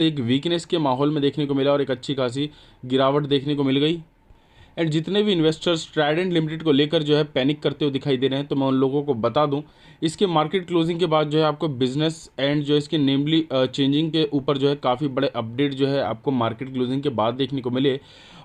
एक वीकनेस के माहौल में देखने को मिला और एक अच्छी खासी गिरावट देखने को मिल गई। एंड जितने भी इन्वेस्टर्स ट्राइडेंट लिमिटेड को लेकर जो है पैनिक करते हुए दिखाई दे रहे हैं, तो मैं उन लोगों को बता दूं, इसके मार्केट क्लोजिंग के बाद जो है आपको बिजनेस एंड जो इसके नेमली चेंजिंग के ऊपर जो है काफ़ी बड़े अपडेट जो है आपको मार्केट क्लोजिंग के बाद देखने को मिले।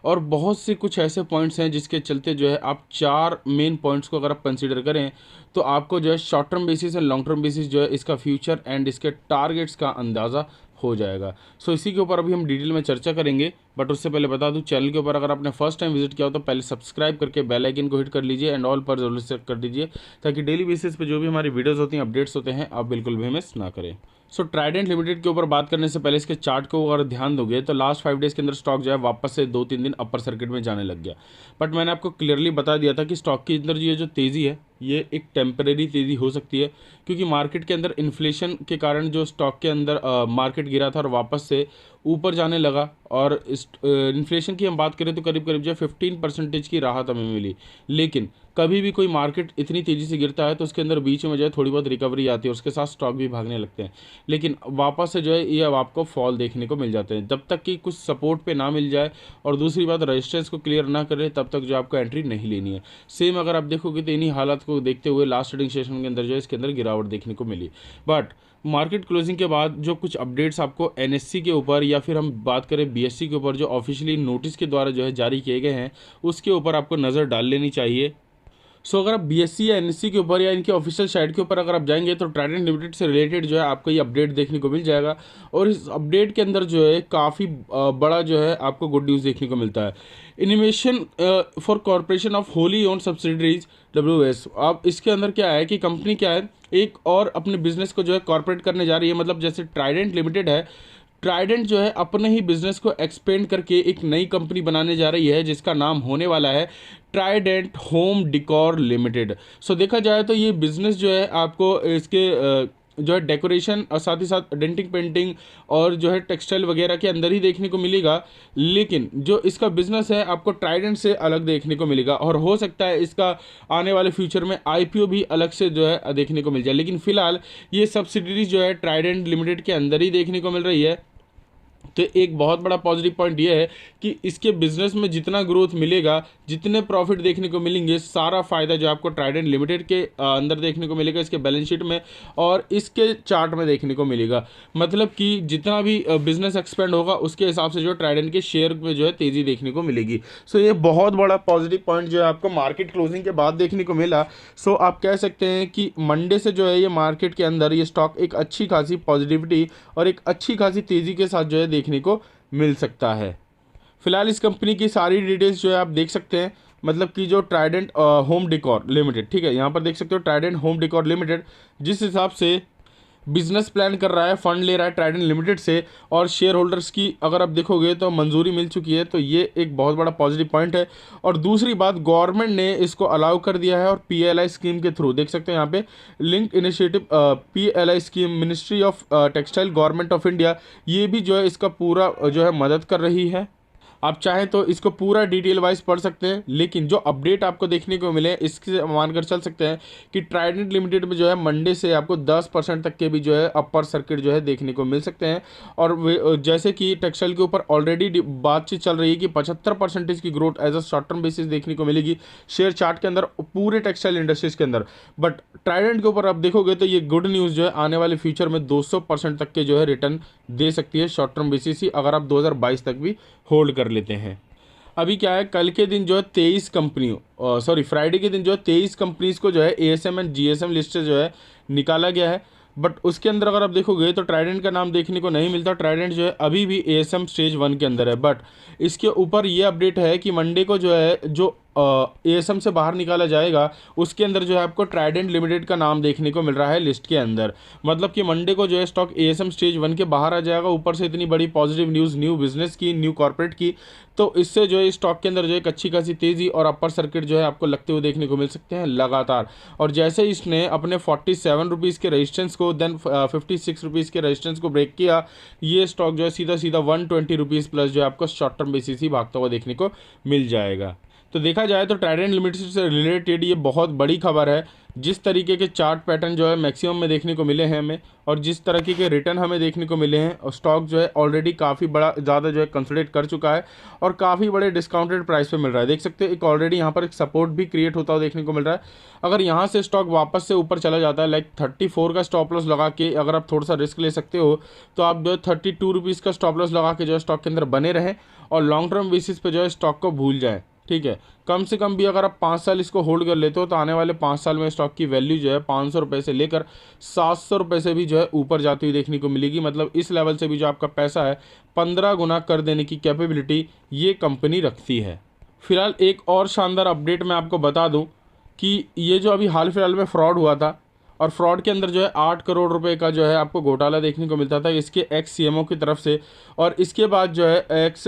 और बहुत से कुछ ऐसे पॉइंट्स हैं जिसके चलते जो है आप 4 मेन पॉइंट्स को अगर आप कंसीडर करें तो आपको जो है short term basis and long term basis जो है इसका फ्यूचर एंड इसके टारगेट्स का अंदाज़ा हो जाएगा। सो इसी के ऊपर अभी हम डिटेल में चर्चा करेंगे। बट उससे पहले बता दूं, चैनल के ऊपर अगर आपने फर्स्ट टाइम विजिट किया हो तो पहले सब्सक्राइब करके बेल आइकन को हिट कर लीजिए एंड ऑल पर जरूर सेट कर दीजिए, ताकि डेली बेसिस पे जो भी हमारी वीडियोस होती हैं, अपडेट्स होते हैं, आप बिल्कुल भी मिस ना करें। सो ट्राइडेंट लिमिटेड के ऊपर बात करने से पहले इसके चार्ट को अगर ध्यान दोगे तो लास्ट 5 डेज़ के अंदर स्टॉक जो है वापस से 2-3 दिन अपर सर्किट में जाने लग गया। बट मैंने आपको क्लियरली बता दिया था कि स्टॉक के अंदर ये जो तेज़ी है ये एक टेम्परेरी तेज़ी हो सकती है, क्योंकि मार्केट के अंदर इन्फ्लेशन के कारण जो स्टॉक के अंदर मार्केट गिरा था और वापस से ऊपर जाने लगा। और इस इन्फ्लेशन की हम बात करें तो करीब करीब जो 15% की राहत हमें मिली। लेकिन कभी भी कोई मार्केट इतनी तेज़ी से गिरता है तो उसके अंदर बीच में जो है थोड़ी बहुत रिकवरी आती है, उसके साथ स्टॉक भी भागने लगते हैं। लेकिन वापस से जो है ये अब आपको फॉल देखने को मिल जाते हैं, जब तक कि कुछ सपोर्ट पे ना मिल जाए और दूसरी बात रेजिस्टेंस को क्लियर ना करे तब तक जो आपको एंट्री नहीं लेनी है। सेम अगर आप देखोगे तो इन्हीं हालात को देखते हुए लास्ट ट्रेडिंग सेशन के अंदर जो है इसके अंदर गिरावट देखने को मिली। बट मार्केट क्लोजिंग के बाद जो कुछ अपडेट्स आपको एनएससी के ऊपर या फिर हम बात करें बीएससी के ऊपर जो ऑफिशियली नोटिस के द्वारा जो है जारी किए गए हैं, उसके ऊपर आपको नज़र डाल लेनी चाहिए। सो अगर आप बीएससी या एनएससी के ऊपर या इनके ऑफिशियल साइट के ऊपर अगर आप जाएंगे तो ट्राइडेंट लिमिटेड से रिलेटेड जो है आपको ये अपडेट देखने को मिल जाएगा। और इस अपडेट के अंदर जो है काफ़ी बड़ा जो है आपको गुड न्यूज़ देखने को मिलता है। Innovation for corporation of Holi own subsidiaries WOS। अब इसके अंदर क्या है कि कंपनी क्या है, एक और अपने बिजनेस को जो है कॉर्पोरेट करने जा रही है। मतलब जैसे ट्राइडेंट लिमिटेड है, ट्राइडेंट जो है अपने ही बिजनेस को एक्सपेंड करके एक नई कंपनी बनाने जा रही है जिसका नाम होने वाला है ट्राइडेंट होम डिकॉर लिमिटेड। सो देखा जाए तो ये बिजनेस जो है आपको इसके जो है डेकोरेशन और साथ ही साथ डेंटिंग पेंटिंग और जो है टेक्सटाइल वगैरह के अंदर ही देखने को मिलेगा। लेकिन जो इसका बिजनेस है आपको ट्राइडेंट से अलग देखने को मिलेगा और हो सकता है इसका आने वाले फ्यूचर में IPO भी अलग से जो है देखने को मिल जाए। लेकिन फिलहाल ये सब्सिडरी जो है ट्राइडेंट लिमिटेड के अंदर ही देखने को मिल रही है। तो एक बहुत बड़ा पॉजिटिव पॉइंट ये है कि इसके बिजनेस में जितना ग्रोथ मिलेगा, जितने प्रॉफिट देखने को मिलेंगे, सारा फायदा जो आपको ट्राइडेंट लिमिटेड के अंदर देखने को मिलेगा, इसके बैलेंस शीट में और इसके चार्ट में देखने को मिलेगा। मतलब कि जितना भी बिजनेस एक्सपेंड होगा उसके हिसाब से जो ट्राइडेंट के शेयर में जो है तेज़ी देखने को मिलेगी। सो ये बहुत बड़ा पॉजिटिव पॉइंट जो है आपको मार्केट क्लोजिंग के बाद देखने को मिला। सो आप कह सकते हैं कि मंडे से जो है ये मार्केट के अंदर ये स्टॉक एक अच्छी खासी पॉजिटिविटी और एक अच्छी खासी तेज़ी के साथ जो है देखने को मिल सकता है। फिलहाल इस कंपनी की सारी डिटेल्स जो है आप देख सकते हैं। मतलब कि जो ट्राइडेंट होम डिकॉर लिमिटेड, ठीक है, यहाँ पर देख सकते हो ट्राइडेंट होम डिकॉर लिमिटेड जिस हिसाब से बिजनेस प्लान कर रहा है, फंड ले रहा है ट्राइडेंट लिमिटेड से और शेयर होल्डर्स की अगर आप देखोगे तो मंजूरी मिल चुकी है, तो ये एक बहुत बड़ा पॉजिटिव पॉइंट है। और दूसरी बात, गवर्नमेंट ने इसको अलाउ कर दिया है और PLI स्कीम के थ्रू देख सकते हैं यहाँ पे link initiative PLI scheme, ministry of textile, government of India, ये भी जो है इसका पूरा जो है मदद कर रही है। आप चाहें तो इसको पूरा डिटेल वाइज पढ़ सकते हैं, लेकिन जो अपडेट आपको देखने को मिले इससे मानकर चल सकते हैं कि ट्राइडेंट लिमिटेड में जो है मंडे से आपको 10% तक के भी जो है अपर सर्किट जो है देखने को मिल सकते हैं। और जैसे कि टेक्सटाइल के ऊपर ऑलरेडी बातचीत चल रही है कि 75% की growth as a short term basis देखने को मिलेगी शेयर चार्ट के अंदर पूरे टेक्सटाइल इंडस्ट्रीज के अंदर। बट ट्राइडेंट के ऊपर आप देखोगे तो ये गुड न्यूज़ जो है आने वाले फ्यूचर में 200% तक के जो है रिटर्न दे सकती है शॉर्ट टर्म बेसिस ही, अगर आप 2022 तक भी होल्ड कर लेते हैं। अभी क्या है, कल के दिन जो है 23 कंपनियों फ्राइडे के दिन जो है 23 कंपनीज को जो है ASM एंड GSM लिस्ट से जो है निकाला गया है। बट उसके अंदर अगर आप देखोगे तो ट्राइडेंट का नाम देखने को नहीं मिलता। ट्राइडेंट जो है अभी भी ASM स्टेज 1 के अंदर है। बट इसके ऊपर ये अपडेट है कि मंडे को जो है जो ASM से बाहर निकाला जाएगा उसके अंदर जो है आपको ट्राइडेंट लिमिटेड का नाम देखने को मिल रहा है लिस्ट के अंदर। मतलब कि मंडे को जो है स्टॉक ASM स्टेज 1 के बाहर आ जाएगा। ऊपर से इतनी बड़ी पॉजिटिव न्यूज़ न्यू बिजनेस की, न्यू कॉर्पोरेट की, तो इससे जो है स्टॉक के अंदर जो है एक अच्छी खासी तेज़ी और अपर सर्किट जो है आपको लगते हुए देखने को मिल सकते हैं लगातार। और जैसे इसने अपने 47 रुपीज़ के रेजिस्टेंस को देन 56 रुपीज़ के रेजिस्टेंस को ब्रेक किया, ये स्टॉक जो है सीधा सीधा 120 रुपीज़ प्लस जो है आपको शॉर्ट टर्म बेसिस ही भागता हुआ देखने को मिल जाएगा। तो देखा जाए तो ट्राइडेंट लिमिटेड से रिलेटेड ये बहुत बड़ी खबर है। जिस तरीके के चार्ट पैटर्न जो है मैक्सिमम में देखने को मिले हैं हमें, और जिस तरीके के रिटर्न हमें देखने को मिले हैं, और स्टॉक जो है ऑलरेडी काफ़ी बड़ा ज़्यादा जो है कंसोलिडेट कर चुका है और काफ़ी बड़े डिस्काउंटेड प्राइस पे मिल रहा है। देख सकते हैं एक ऑलरेडी यहाँ पर एक सपोर्ट भी क्रिएट होता हुआ देखने को मिल रहा है। अगर यहाँ से स्टॉक वापस से ऊपर चला जाता है, लाइक 34 का स्टॉप लॉस लगा के अगर आप थोड़ा सा रिस्क ले सकते हो, तो आप जो है 32 रुपीज़ का स्टॉप लॉस लगा के जो है स्टॉक के अंदर बने रहें और लॉन्ग टर्म बेसिस पे जो है स्टॉक को भूल जाएं। ठीक है, कम से कम भी अगर आप 5 साल इसको होल्ड कर लेते हो तो आने वाले 5 साल में स्टॉक की वैल्यू जो है 500 रुपये से लेकर 700 रुपये से भी जो है ऊपर जाती हुई देखने को मिलेगी। मतलब इस लेवल से भी जो आपका पैसा है 15 गुना कर देने की कैपेबिलिटी ये कंपनी रखती है। फिलहाल एक और शानदार अपडेट मैं आपको बता दूं कि ये जो अभी हाल फिलहाल में फ्रॉड हुआ था, और फ्रॉड के अंदर जो है 8 करोड़ रुपए का जो है आपको घोटाला देखने को मिलता था इसके एक्स सीएमओ की तरफ से, और इसके बाद जो है एक्स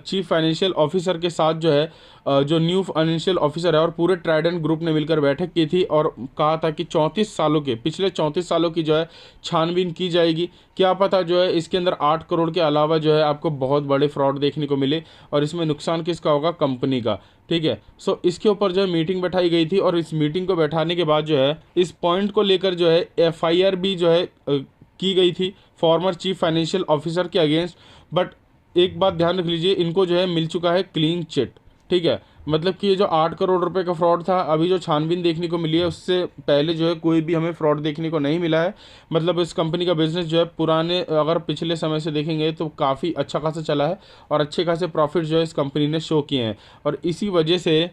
चीफ फाइनेंशियल ऑफिसर के साथ जो है जो न्यू फाइनेंशियल ऑफिसर है और पूरे ट्राइडेंट ग्रुप ने मिलकर बैठक की थी और कहा था कि 34 सालों के पिछले 34 सालों की जो है छानबीन की जाएगी। क्या पता जो है इसके अंदर 8 करोड़ के अलावा जो है आपको बहुत बड़े फ्रॉड देखने को मिले, और इसमें नुकसान किसका होगा? कंपनी का। ठीक है, सो इसके ऊपर जो है मीटिंग बैठाई गई थी, और इस मीटिंग को बैठाने के बाद जो है इस पॉइंट को लेकर जो है एफआईआर भी जो है की गई थी फॉर्मर चीफ फाइनेंशियल ऑफिसर के अगेंस्ट। बट एक बात ध्यान रख लीजिए, इनको जो है मिल चुका है क्लीन चिट। ठीक है, मतलब कि ये जो 8 करोड़ रुपए का फ्रॉड था, अभी जो छानबीन देखने को मिली है उससे पहले जो है कोई भी हमें फ्रॉड देखने को नहीं मिला है। मतलब इस कंपनी का बिजनेस जो है पुराने अगर पिछले समय से देखेंगे तो काफ़ी अच्छा खासा चला है और अच्छे खासे प्रॉफिट जो है इस कंपनी ने शो किए हैं, और इसी वजह से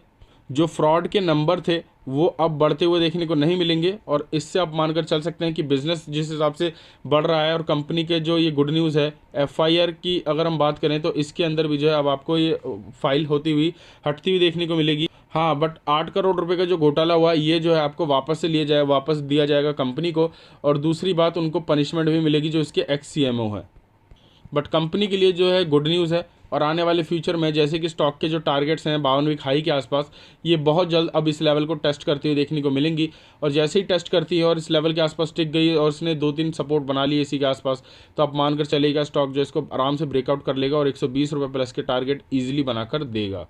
जो फ्रॉड के नंबर थे वो अब बढ़ते हुए देखने को नहीं मिलेंगे। और इससे आप मानकर चल सकते हैं कि बिज़नेस जिस हिसाब से बढ़ रहा है, और कंपनी के जो ये गुड न्यूज़ है एफआईआर की अगर हम बात करें तो इसके अंदर भी जो है अब आपको ये फाइल होती हुई हटती हुई देखने को मिलेगी। हाँ, बट 8 करोड़ रुपए का जो घोटाला हुआ ये जो है आपको वापस दिया जाएगा कंपनी को, और दूसरी बात उनको पनिशमेंट भी मिलेगी जो इसके एक्स सीएमओ है। बट कंपनी के लिए जो है गुड न्यूज़ है, और आने वाले फ्यूचर में जैसे कि स्टॉक के जो टारगेट्स हैं 52 वीक हाई के आसपास, ये बहुत जल्द अब इस लेवल को टेस्ट करती हुई देखने को मिलेंगी। और जैसे ही टेस्ट करती है और इस लेवल के आसपास टिक गई और इसने 2-3 सपोर्ट बना लिए इसी के आसपास, तो आप मानकर चलेगा स्टॉक जो इसको आराम से ब्रेकआउट कर लेगा और 120 रुपये प्लस के टारगेट ईजिली बनाकर देगा।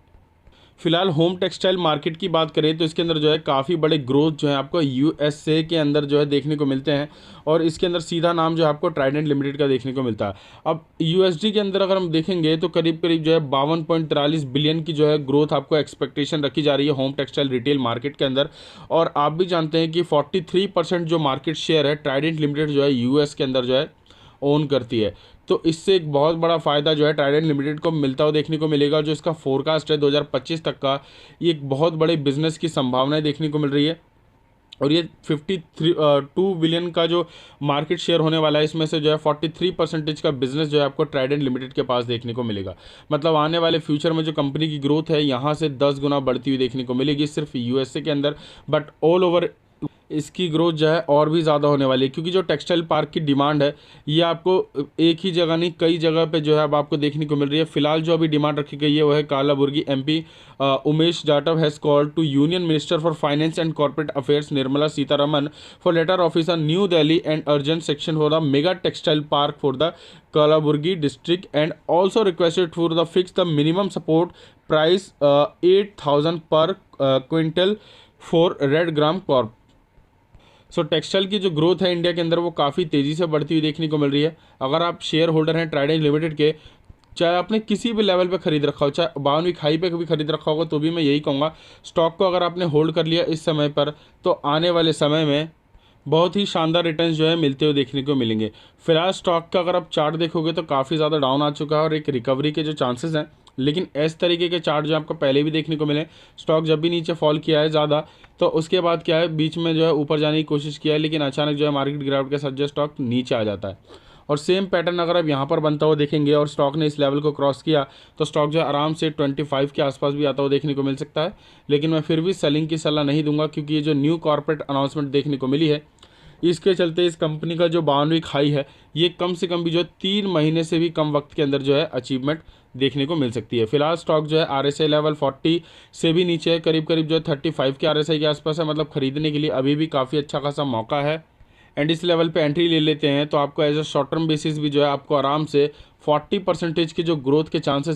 फिलहाल होम टेक्सटाइल मार्केट की बात करें तो इसके अंदर जो है काफ़ी बड़े ग्रोथ जो है आपको यूएसए के अंदर जो है देखने को मिलते हैं, और इसके अंदर सीधा नाम जो है आपको ट्राइडेंट लिमिटेड का देखने को मिलता है। अब यूएसडी के अंदर अगर हम देखेंगे तो करीब करीब जो है 52.43 बिलियन की जो है ग्रोथ आपको एक्सपेक्टेशन रखी जा रही है होम टेक्सटाइल रिटेल मार्केट के अंदर। और आप भी जानते हैं कि 43% जो मार्केट शेयर है ट्राइडेंट लिमिटेड जो है यूएस के अंदर जो है ओन करती है। तो इससे एक बहुत बड़ा फ़ायदा जो है ट्राइडेंट लिमिटेड को मिलता हुआ देखने को मिलेगा। जो इसका फोरकास्ट है 2025 तक का, ये एक बहुत बड़े बिजनेस की संभावनाएं देखने को मिल रही है, और ये 52 बिलियन का जो मार्केट शेयर होने वाला है इसमें से जो है 43% का बिजनेस जो है आपको ट्राइडेंट लिमिटेड के पास देखने को मिलेगा। मतलब आने वाले फ्यूचर में जो कंपनी की ग्रोथ है यहाँ से 10 गुना बढ़ती हुई देखने को मिलेगी सिर्फ यूएसए के अंदर, बट ऑल ओवर इसकी ग्रोथ जो है और भी ज़्यादा होने वाली है, क्योंकि जो टेक्सटाइल पार्क की डिमांड है ये आपको एक ही जगह नहीं कई जगह पे जो है अब आपको देखने को मिल रही है। फिलहाल जो अभी डिमांड रखी गई है वो है Kalaburagi MP Umesh Jatav has called to union minister for finance and corporate affairs Nirmala Sitharaman for letter office on new Delhi and urgent section for the mega textile park for the Kalaburagi district and also requested for the fix the minimum support price 8,000 per quintal for red gram crop. So textile की जो growth है India के अंदर वो काफ़ी तेज़ी से बढ़ती हुई देखने को मिल रही है। अगर आप शेयर होल्डर हैं ट्राइडेंट लिमिटेड के, चाहे आपने किसी भी लेवल पे खरीद रखा हो, चाहे 52 वीक हाई पे कभी खरीद रखा होगा, तो भी मैं यही कहूँगा स्टॉक को अगर आपने होल्ड कर लिया इस समय पर तो आने वाले समय में बहुत ही शानदार रिटर्न्स जो है मिलते हुए देखने को मिलेंगे। फिलहाल स्टॉक का अगर आप चार्ट देखोगे तो काफ़ी ज़्यादा डाउन आ चुका है और एक रिकवरी के जो चांसेस हैं, लेकिन इस तरीके के चार्ट जो आपको पहले भी देखने को मिले, स्टॉक जब भी नीचे फॉल किया है ज़्यादा तो उसके बाद क्या है बीच में जो है ऊपर जाने की कोशिश किया है, लेकिन अचानक जो है मार्केट गिरावट के साथ जो स्टॉक नीचे आ जाता है। और सेम पैटर्न अगर आप यहाँ पर बनता हुआ देखेंगे और स्टॉक ने इस लेवल को क्रॉस किया तो स्टॉक जो है आराम से 25 के आसपास भी आता हुआ देखने को मिल सकता है। लेकिन मैं फिर भी सेलिंग की सलाह नहीं दूंगा, क्योंकि ये जो न्यू कॉर्पोरेट अनाउंसमेंट देखने को मिली है इसके चलते इस कंपनी का जो 52 वीक हाई है ये कम से कम भी जो 3 महीने से भी कम वक्त के अंदर जो है अचीवमेंट देखने को मिल सकती है। फिलहाल स्टॉक जो है आरएसआई लेवल 40 से भी नीचे है, करीब करीब जो है 35 के आरएसआई के आसपास है। मतलब खरीदने के लिए अभी भी काफ़ी अच्छा खासा मौका है, एंड इस लेवल पे एंट्री ले लेते हैं तो आपको as a short term basis भी जो है आपको आराम से 40% की जो ग्रोथ के चांसेस